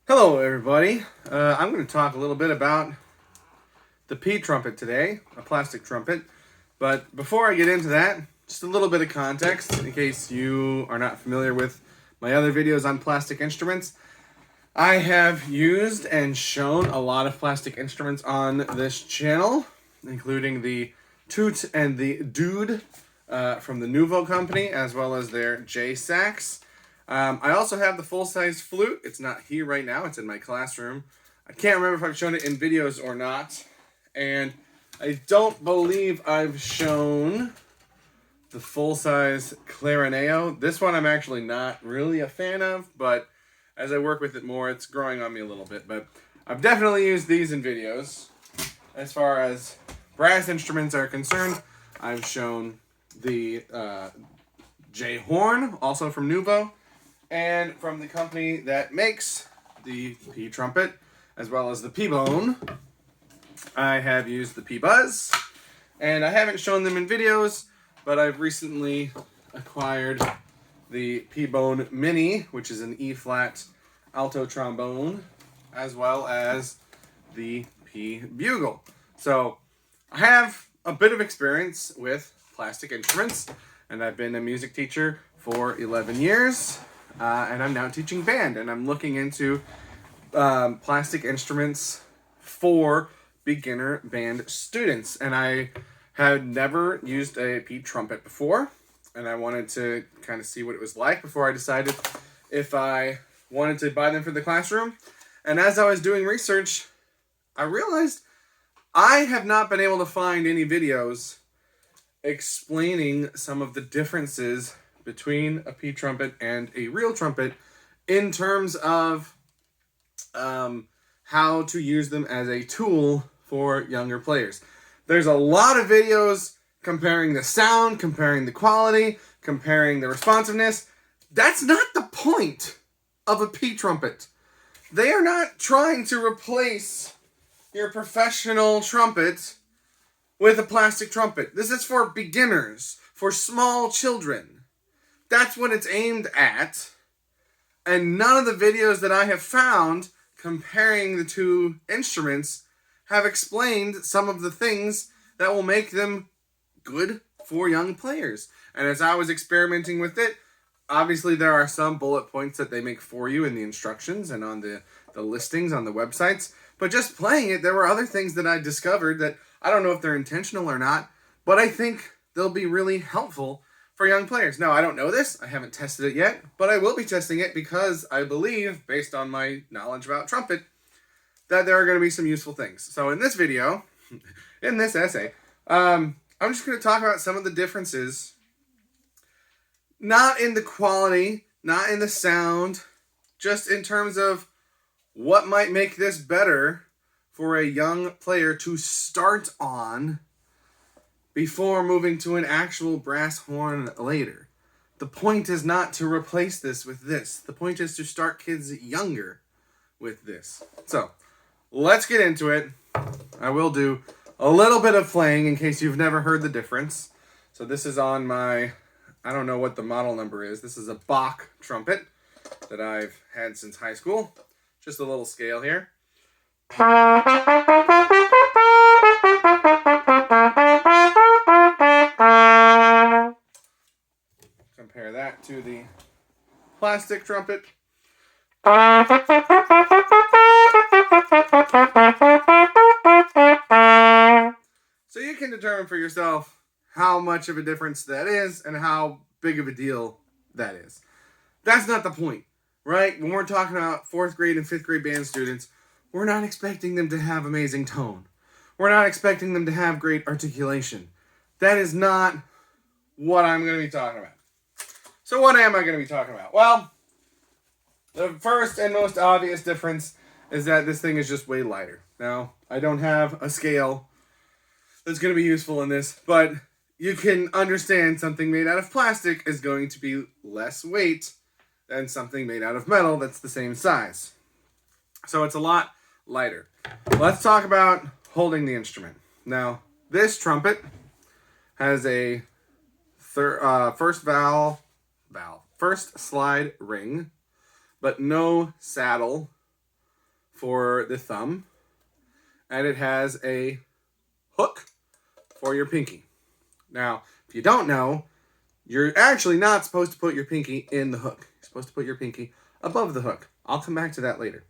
Hello everybody, I'm going to talk a little bit about the pTrumpet today, a plastic trumpet. But before I get into that, just a little bit of context in case you are not familiar with my other videos on plastic instruments. I have used and shown a lot of plastic instruments on this channel, including the Toot and the Dude from the Nuvo company, as well as their J sax. I also have the full-size flute. It's not here right now. It's in my classroom. I can't remember if I've shown it in videos or not. And I don't believe I've shown the full-size clarineo. This one I'm actually not really a fan of, but as I work with it more, it's growing on me a little bit. But I've definitely used these in videos. As far as brass instruments are concerned, I've shown the J horn, also from Nuvo, and from the company that makes the pTrumpet, as well as the pBone. I have used the pBuzz, and I haven't shown them in videos, but I've recently acquired the pBone Mini, which is an E-flat alto trombone, as well as the pBugle. So I have a bit of experience with plastic instruments, and I've been a music teacher for 11 years. And I'm now teaching band, and I'm looking into plastic instruments for beginner band students. And I had never used a pTrumpet before, and I wanted to kind of see what it was like before I decided if I wanted to buy them for the classroom. And as I was doing research, I realized I have not been able to find any videos explaining some of the differences between a pTrumpet and a real trumpet in terms of how to use them as a tool for younger players. There's a lot of videos comparing the sound, comparing the quality, comparing the responsiveness. That's not the point of a pTrumpet. They are not trying to replace your professional trumpet with a plastic trumpet. This is for beginners, for small children. That's what it's aimed at. And none of the videos that I have found comparing the two instruments have explained some of the things that will make them good for young players. And as I was experimenting with it, obviously there are some bullet points that they make for you in the instructions and on the listings on the websites. But just playing it, there were other things that I discovered that I don't know if they're intentional or not, but I think they'll be really helpful for young players. Now, I don't know this. I haven't tested it yet, but I will be testing it because I believe, based on my knowledge about trumpet, that there are going to be some useful things. So in this video, in this essay, I'm just going to talk about some of the differences, not in the quality, not in the sound, just in terms of what might make this better for a young player to start on before moving to an actual brass horn later. The point is not to replace this with this. The point is to start kids younger with this. So, let's get into it. I will do a little bit of playing in case you've never heard the difference. So this is on my, I don't know what the model number is. This is a Bach trumpet that I've had since high school. Just a little scale here. Compare that to the plastic trumpet. So you can determine for yourself how much of a difference that is and how big of a deal that is. That's not the point, right? When we're talking about 4th grade and 5th grade band students, we're not expecting them to have amazing tone. We're not expecting them to have great articulation. That is not what I'm going to be talking about. So what am I going to be talking about? Well, the first and most obvious difference is that this thing is just way lighter. Now, I don't have a scale that's going to be useful in this, but you can understand something made out of plastic is going to be less weight than something made out of metal that's the same size. So it's a lot lighter. Let's talk about holding the instrument. Now, this trumpet has a first slide ring, but no saddle for the thumb, and it has a hook for your pinky. Now, if you don't know, you're actually not supposed to put your pinky in the hook. You're supposed to put your pinky above the hook. I'll come back to that later.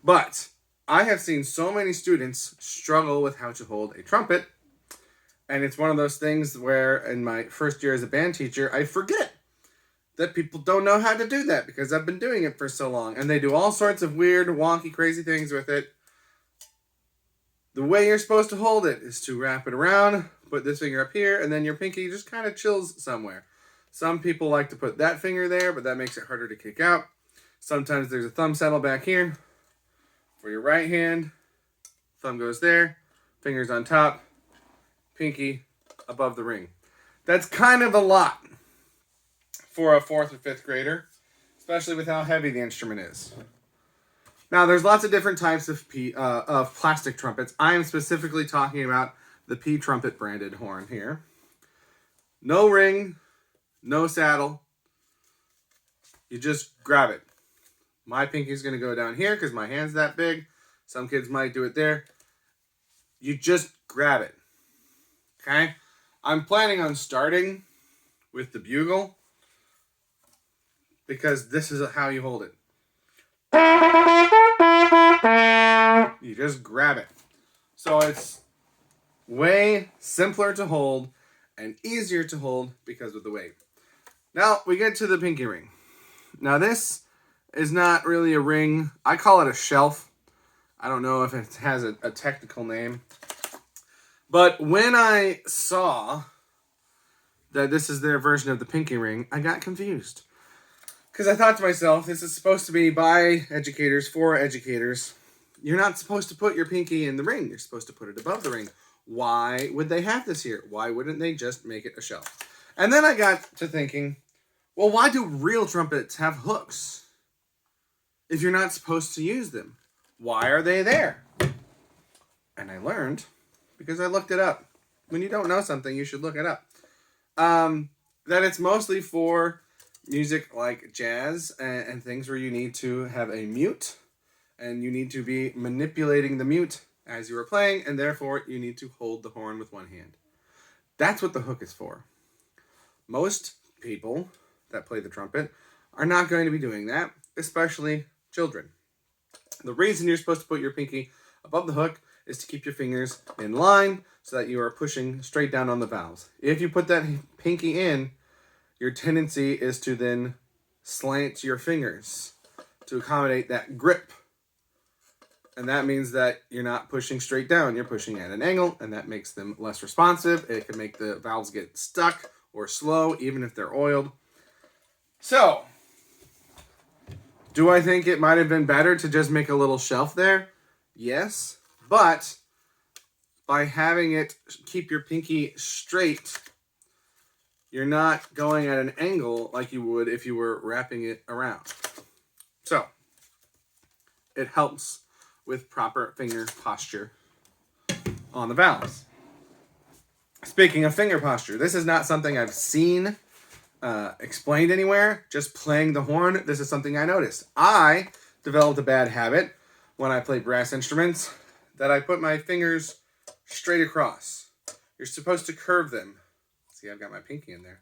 But I have seen so many students struggle with how to hold a trumpet, and it's one of those things where in my first year as a band teacher, I forget that people don't know how to do that because I've been doing it for so long, and they do all sorts of weird, wonky, crazy things with it. The way you're supposed to hold it is to wrap it around, put this finger up here, and then your pinky just kind of chills somewhere. Some people like to put that finger there, but that makes it harder to kick out. Sometimes there's a thumb settle back here for your right hand. Thumb goes there, fingers on top, pinky above the ring. That's kind of a lot for a 4th or 5th grader, especially with how heavy the instrument is. Now, there's lots of different types of plastic trumpets. I am specifically talking about the pTrumpet branded horn here. No ring, no saddle. You just grab it. My pinky's going to go down here because my hand's that big. Some kids might do it there. You just grab it. Okay? I'm planning on starting with the bugle because this is how you hold it. You just grab it. So it's way simpler to hold and easier to hold because of the weight. Now we get to the pinky ring. Now this is not really a ring. I call it a shelf. I don't know if it has a technical name. But when I saw that this is their version of the pinky ring, I got confused. Because I thought to myself, this is supposed to be by educators, for educators. You're not supposed to put your pinky in the ring. You're supposed to put it above the ring. Why would they have this here? Why wouldn't they just make it a shelf? And then I got to thinking, well, why do real trumpets have hooks if you're not supposed to use them? Why are they there? And I learned because I looked it up. When you don't know something, you should look it up. That it's mostly for music like jazz and things where you need to have a mute and you need to be manipulating the mute as you are playing, and therefore you need to hold the horn with one hand. That's what the hook is for. Most people that play the trumpet are not going to be doing that, especially children. The reason you're supposed to put your pinky above the hook is to keep your fingers in line so that you are pushing straight down on the valves. If you put that pinky in, your tendency is to then slant your fingers to accommodate that grip. And that means that you're not pushing straight down, you're pushing at an angle, and that makes them less responsive. It can make the valves get stuck or slow, even if they're oiled. So, do I think it might have been better to just make a little shelf there? Yes, but by having it keep your pinky straight, you're not going at an angle like you would if you were wrapping it around. So, it helps with proper finger posture on the valves. Speaking of finger posture, this is not something I've seen explained anywhere. Just playing the horn, this is something I noticed. I developed a bad habit when I play brass instruments that I put my fingers straight across. You're supposed to curve them. See, I've got my pinky in there.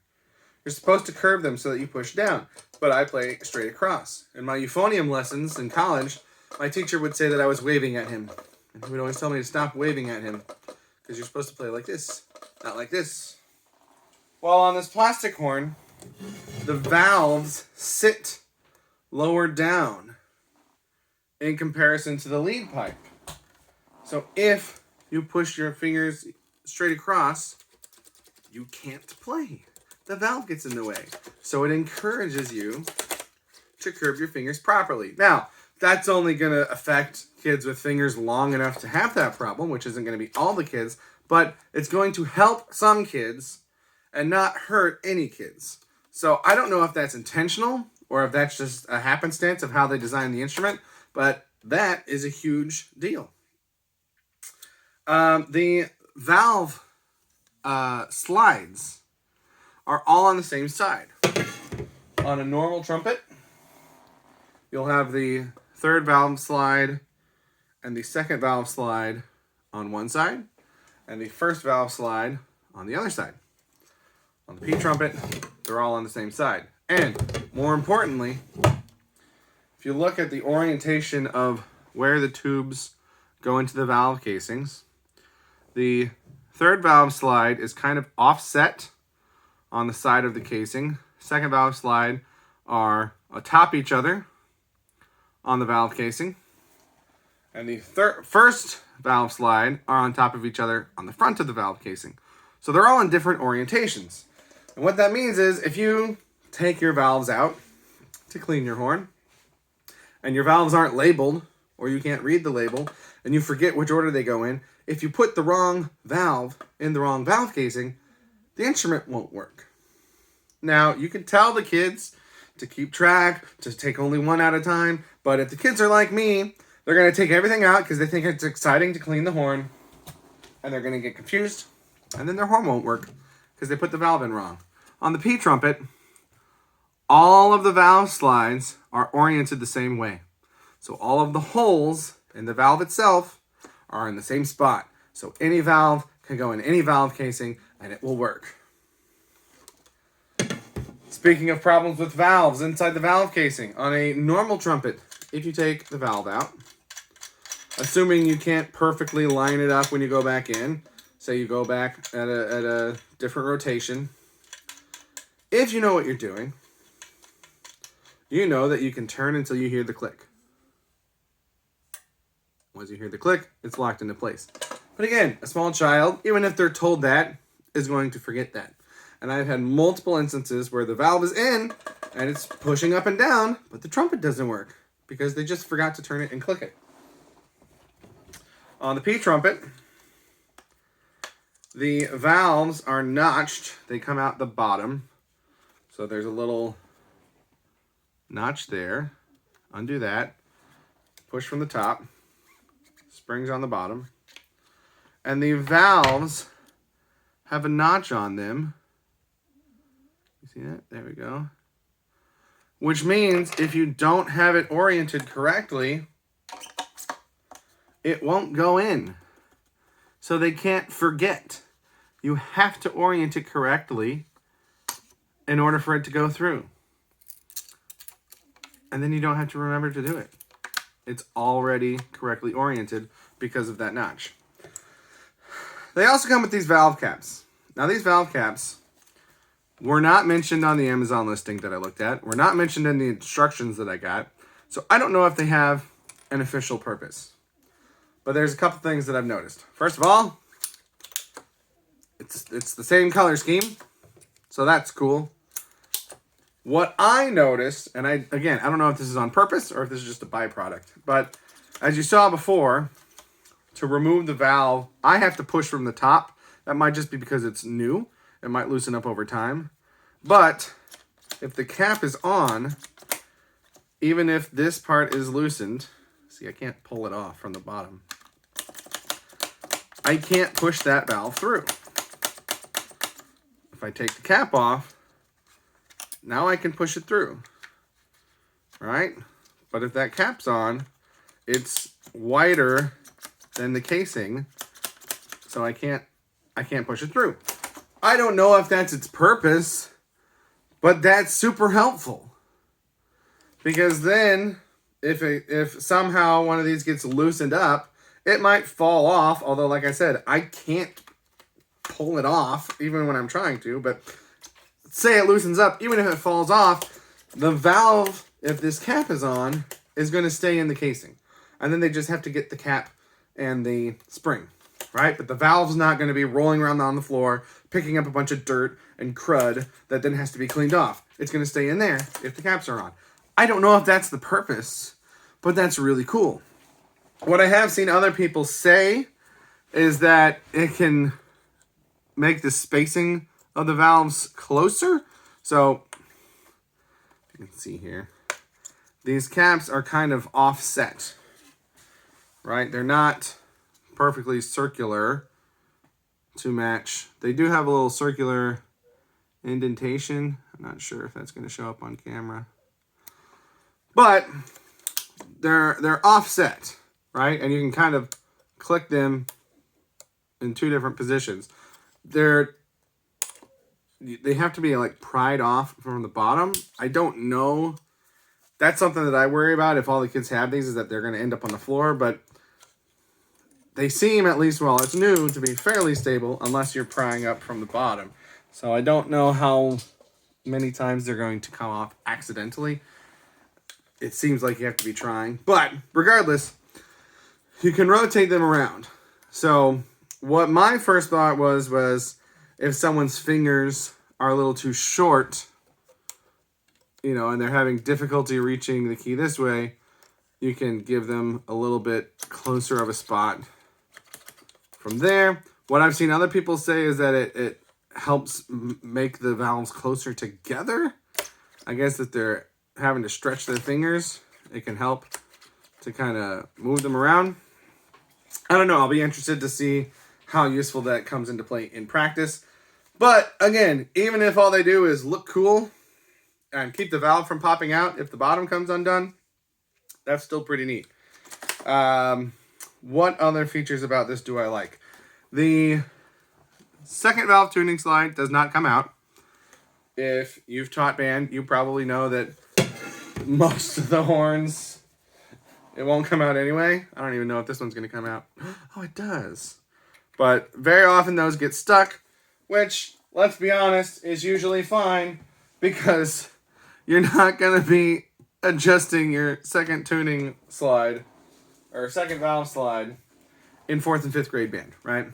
You're supposed to curve them so that you push down, but I play straight across. In my euphonium lessons in college, my teacher would say that I was waving at him. And he would always tell me to stop waving at him because you're supposed to play like this, not like this. While on this plastic horn, the valves sit lower down in comparison to the lead pipe. So if you push your fingers straight across, you can't play. The valve gets in the way. So it encourages you to curve your fingers properly. Now, that's only going to affect kids with fingers long enough to have that problem, which isn't going to be all the kids, but it's going to help some kids and not hurt any kids. So I don't know if that's intentional or if that's just a happenstance of how they designed the instrument, but that is a huge deal. The valve slides are all on the same side. On a normal trumpet, you'll have the third valve slide and the second valve slide on one side, and the first valve slide on the other side. On the pTrumpet, they're all on the same side. And more importantly, if you look at the orientation of where the tubes go into the valve casings, the third valve slide is kind of offset on the side of the casing. Second valve slide are atop each other on the valve casing. And the first valve slide are on top of each other on the front of the valve casing. So they're all in different orientations. And what that means is if you take your valves out to clean your horn, and your valves aren't labeled, or you can't read the label, and you forget which order they go in, if you put the wrong valve in the wrong valve casing, the instrument won't work. Now, you can tell the kids to keep track, to take only one at a time, but if the kids are like me, they're going to take everything out because they think it's exciting to clean the horn, and they're going to get confused, and then their horn won't work because they put the valve in wrong. On the pTrumpet, all of the valve slides are oriented the same way. So all of the holes in the valve itself are in the same spot. So any valve can go in any valve casing and it will work. Speaking of problems with valves inside the valve casing, on a normal trumpet, if you take the valve out, assuming you can't perfectly line it up when you go back in, say you go back at a different rotation, if you know what you're doing, you know that you can turn until you hear the click. Once you hear the click, it's locked into place. But again, a small child, even if they're told that, is going to forget that. And I've had multiple instances where the valve is in and it's pushing up and down, but the trumpet doesn't work because they just forgot to turn it and click it. On the pTrumpet, the valves are notched. They come out the bottom. So there's a little notch there. Undo that. Push from the top. Springs on the bottom. And the valves have a notch on them. You see that? There we go. Which means if you don't have it oriented correctly, it won't go in. So they can't forget. You have to orient it correctly in order for it to go through. And then you don't have to remember to do it. It's already correctly oriented because of that notch. They also come with these valve caps. Now these valve caps were not mentioned on the Amazon listing that I looked at. Were not mentioned in the instructions that I got. So I don't know if they have an official purpose. But there's a couple things that I've noticed. First of all, it's the same color scheme. So that's cool. What I noticed, and I don't know if this is on purpose or if this is just a byproduct, but as you saw before, to remove the valve, I have to push from the top. That might just be because it's new. It might loosen up over time. But if the cap is on, even if this part is loosened, see, I can't pull it off from the bottom. I can't push that valve through. If I take the cap off, now I can push it through, right? But if that cap's on, it's wider than the casing, so I can't push it through. I don't know if that's its purpose, but that's super helpful. Because then, if somehow one of these gets loosened up, it might fall off, although like I said, I can't pull it off, even when I'm trying to, but say it loosens up, even if it falls off, the valve, if this cap is on, is going to stay in the casing. And then they just have to get the cap and the spring, right? But the valve's not going to be rolling around on the floor, picking up a bunch of dirt and crud that then has to be cleaned off. It's going to stay in there if the caps are on. I don't know if that's the purpose, but that's really cool. What I have seen other people say is that it can make the spacing of the valves closer. So, you can see here, these caps are kind of offset, right? They're not perfectly circular to match. They do have a little circular indentation. I'm not sure if that's going to show up on camera. But they're offset. right? And you can kind of click them in two different positions. They have to be like pried off from the bottom. I don't know. That's something that I worry about if all the kids have these, is that they're going to end up on the floor. But they seem, at least while it's new, to be fairly stable unless you're prying up from the bottom. So I don't know how many times they're going to come off accidentally. It seems like you have to be trying. But regardless, you can rotate them around. So what my first thought was if someone's fingers are a little too short, you know, and they're having difficulty reaching the key this way, you can give them a little bit closer of a spot from there. What I've seen other people say is that it helps make the valves closer together. I guess if they're having to stretch their fingers, it can help to kind of move them around. I don't know. I'll be interested to see how useful that comes into play in practice. But again, even if all they do is look cool and keep the valve from popping out if the bottom comes undone, that's still pretty neat. What other features about this do I like? The second valve tuning slide does not come out. If you've taught band, you probably know that most of the horns, it won't come out anyway. I don't even know if this one's going to come out. Oh, it does. But very often those get stuck, which, let's be honest, is usually fine because you're not going to be adjusting your second tuning slide or second valve slide in 4th and 5th grade band, right?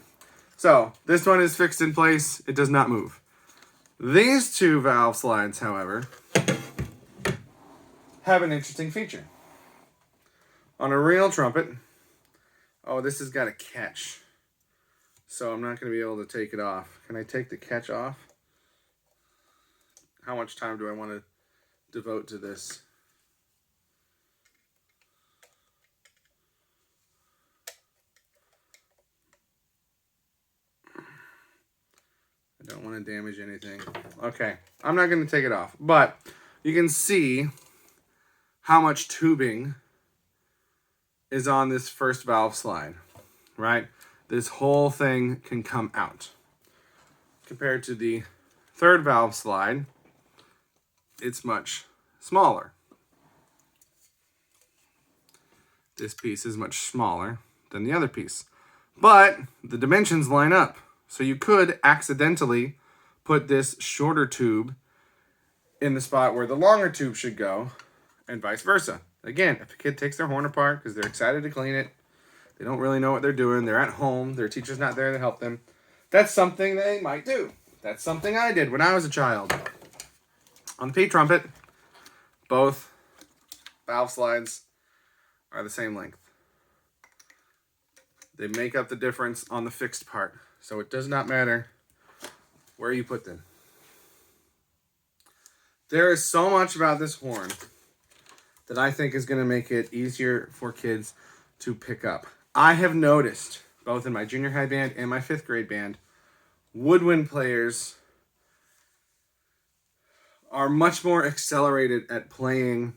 So this one is fixed in place. It does not move. These two valve slides, however, have an interesting feature. On a real trumpet, oh, this has got a catch. So I'm not going to be able to take it off. Can I take the catch off? How much time do I want to devote to this? I don't want to damage anything. Okay, I'm not going to take it off. But you can see how much tubing is on this first valve slide, right? This whole thing can come out. Compared to the third valve slide, it's much smaller. This piece is much smaller than the other piece. But the dimensions line up. So you could accidentally put this shorter tube in the spot where the longer tube should go, and vice versa. Again, if a kid takes their horn apart because they're excited to clean it, they don't really know what they're doing, they're at home, their teacher's not there to help them, that's something they might do. That's something I did when I was a child. On the pTrumpet, both valve slides are the same length. They make up the difference on the fixed part. So it does not matter where you put them. There is so much about this horn that I think is going to make it easier for kids to pick up. I have noticed, both in my junior high band and my 5th grade band, woodwind players are much more accelerated at playing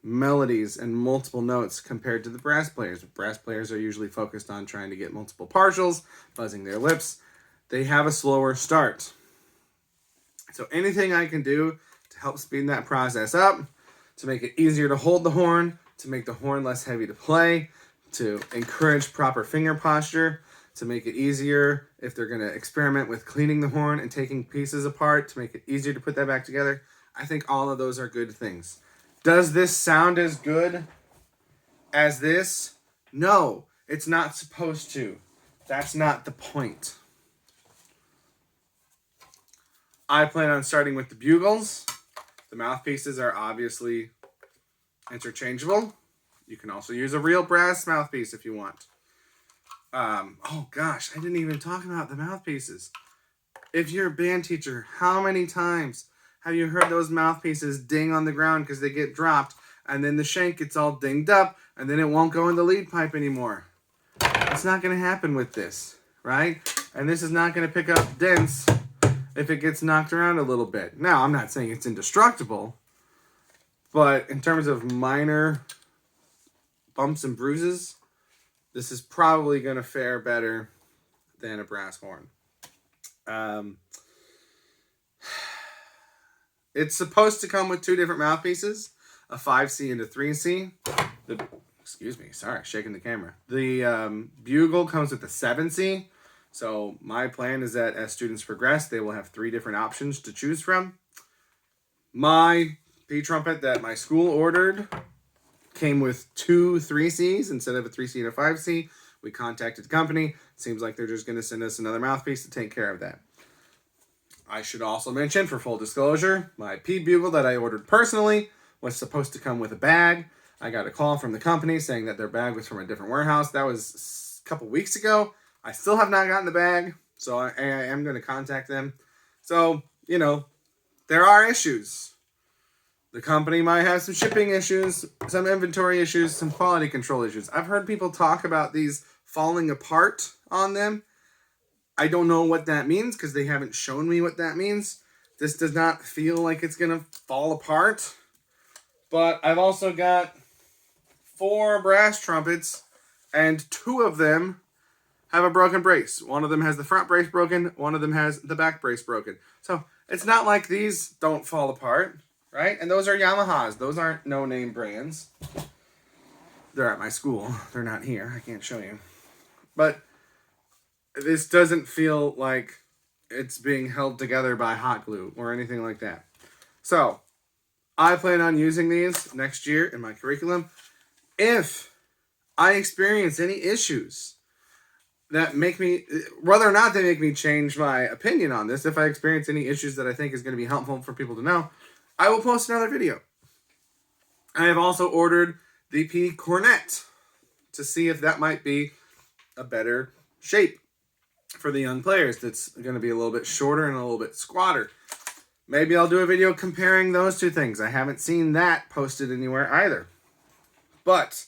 melodies and multiple notes compared to the brass players. Brass players are usually focused on trying to get multiple partials, buzzing their lips. They have a slower start. So anything I can do to help speed that process up, to make it easier to hold the horn, to make the horn less heavy to play, to encourage proper finger posture, to make it easier if they're going to experiment with cleaning the horn and taking pieces apart, to make it easier to put that back together. I think all of those are good things. Does this sound as good as this? No, it's not supposed to. That's not the point. I plan on starting with the bugles. The mouthpieces are obviously interchangeable. You can also use a real brass mouthpiece if you want. Oh gosh, I didn't even talk about the mouthpieces. If you're a band teacher, how many times have you heard those mouthpieces ding on the ground because they get dropped, and then the shank gets all dinged up, and then it won't go in the lead pipe anymore? It's not going to happen with this, right? And this is not going to pick up dents if it gets knocked around a little bit. Now, I'm not saying it's indestructible, but in terms of minor bumps and bruises, this is probably going to fare better than a brass horn. It's supposed to come with 2 different mouthpieces, a 5C and a 3C. Excuse me, sorry, shaking the camera. The bugle comes with a 7C. So my plan is that as students progress, they will have 3 different options to choose from. My pTrumpet that my school ordered came with 2 3Cs instead of a 3C and a 5C. We contacted the company. Seems like they're just going to send us another mouthpiece to take care of that. I should also mention, for full disclosure, my P bugle that I ordered personally was supposed to come with a bag. I got a call from the company saying that their bag was from a different warehouse. That was a couple weeks ago. I still have not gotten the bag, so I am going to contact them. So, you know, there are issues. The company might have some shipping issues, some inventory issues, some quality control issues. I've heard people talk about these falling apart on them. I don't know what that means because they haven't shown me what that means. This does not feel like it's going to fall apart. But I've also got 4 brass trumpets, and 2 of them have a broken brace. One of them has the front brace broken. One of them has the back brace broken. So it's not like these don't fall apart, right? And those are Yamahas. Those aren't no-name brands. They're at my school. They're not here. I can't show you. But this doesn't feel like it's being held together by hot glue or anything like that. So I plan on using these next year in my curriculum. If I experience any issues that make me, whether or not they make me change my opinion on this, if I experience any issues that I think is going to be helpful for people to know, I will post another video. I have also ordered the P cornet to see if that might be a better shape for the young players. That's going to be a little bit shorter and a little bit squatter. Maybe I'll do a video comparing those 2 things. I haven't seen that posted anywhere either. But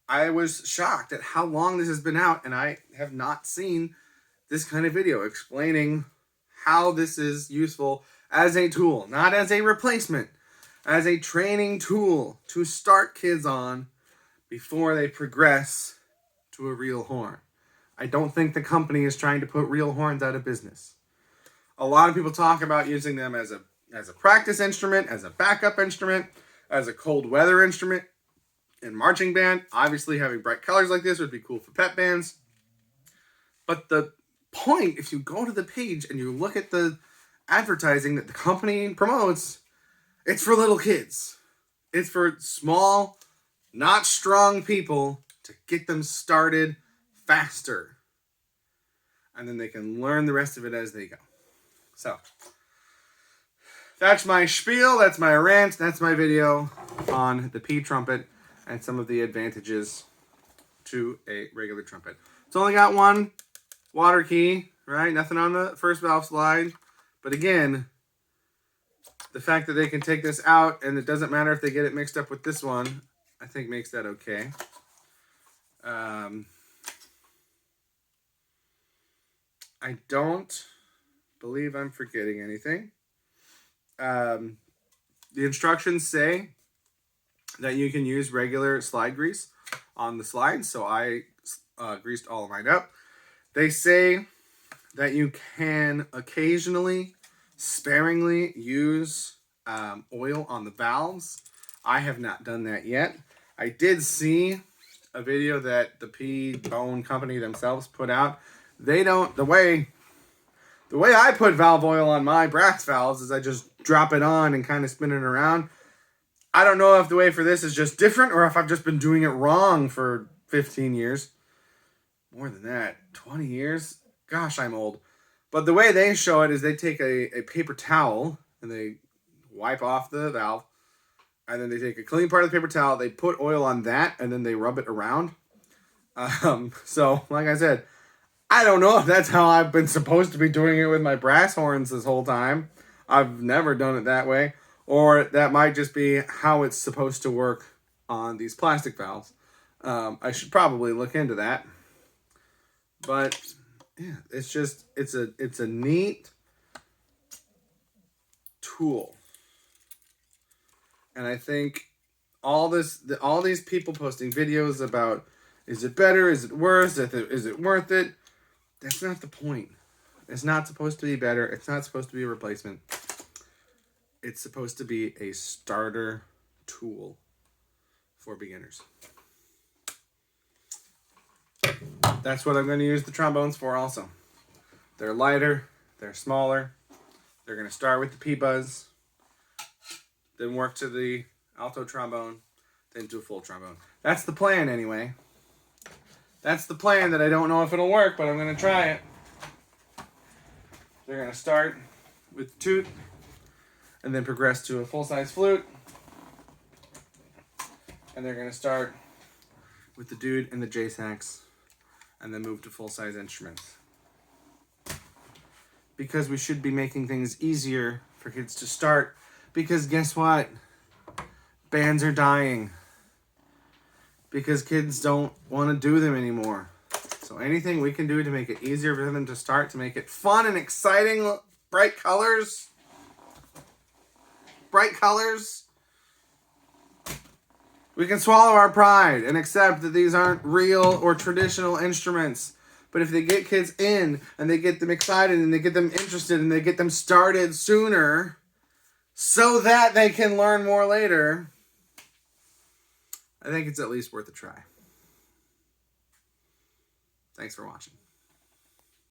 I was shocked at how long this has been out, and I have not seen this kind of video explaining how this is useful as a tool, not as a replacement, as a training tool to start kids on before they progress to a real horn. I don't think the company is trying to put real horns out of business. A lot of people talk about using them as a practice instrument, as a backup instrument, as a cold weather instrument in marching band. Obviously, having bright colors like this would be cool for pep bands. But the point, if you go to the page and you look at the advertising that the company promotes, it's for little kids. It's for small, not strong people to get them started faster. And then they can learn the rest of it as they go. So, that's my spiel, that's my rant, that's my video on the pTrumpet and some of the advantages to a regular trumpet. It's only got 1 water key, right? Nothing on the first valve slide. But again, the fact that they can take this out and it doesn't matter if they get it mixed up with this one, I think makes that okay. I don't believe I'm forgetting anything. The instructions say that you can use regular slide grease on the slides, so I greased all of mine up. They say that you can occasionally, sparingly use oil on the valves. I have not done that yet. I did see a video that the P-Bone company themselves put out. They don't, the way I put valve oil on my brass valves is I just drop it on and kind of spin it around. I don't know if the way for this is just different or if I've just been doing it wrong for 15 years. More than that, 20 years? Gosh, I'm old. But the way they show it is they take a paper towel and they wipe off the valve. And then they take a clean part of the paper towel, they put oil on that, and then they rub it around. So, like I said, I don't know if that's how I've been supposed to be doing it with my brass horns this whole time. I've never done it that way. Or that might just be how it's supposed to work on these plastic valves. I should probably look into that. But yeah, it's just it's a neat tool. And I think all these people posting videos about Is it better? Is it worse? Is it worth it? That's not the point. It's not supposed to be better. It's not supposed to be a replacement. It's supposed to be a starter tool for beginners. That's what I'm going to use the trombones for also. They're lighter. They're smaller. They're going to start with the P-buzz, then work to the alto trombone, then to a full trombone. That's the plan anyway. That's the plan that I don't know if it'll work, but I'm going to try it. They're going to start with toot and then progress to a full-size flute. And they're going to start with the dude and the J sax and then move to full-size instruments. Because we should be making things easier for kids to start. Because guess what? Bands are dying. Because kids don't want to do them anymore. So anything we can do to make it easier for them to start, to make it fun and exciting, bright colors. Bright colors. We can swallow our pride and accept that these aren't real or traditional instruments. But if they get kids in and they get them excited and they get them interested and they get them started sooner so that they can learn more later, I think it's at least worth a try. Thanks for watching.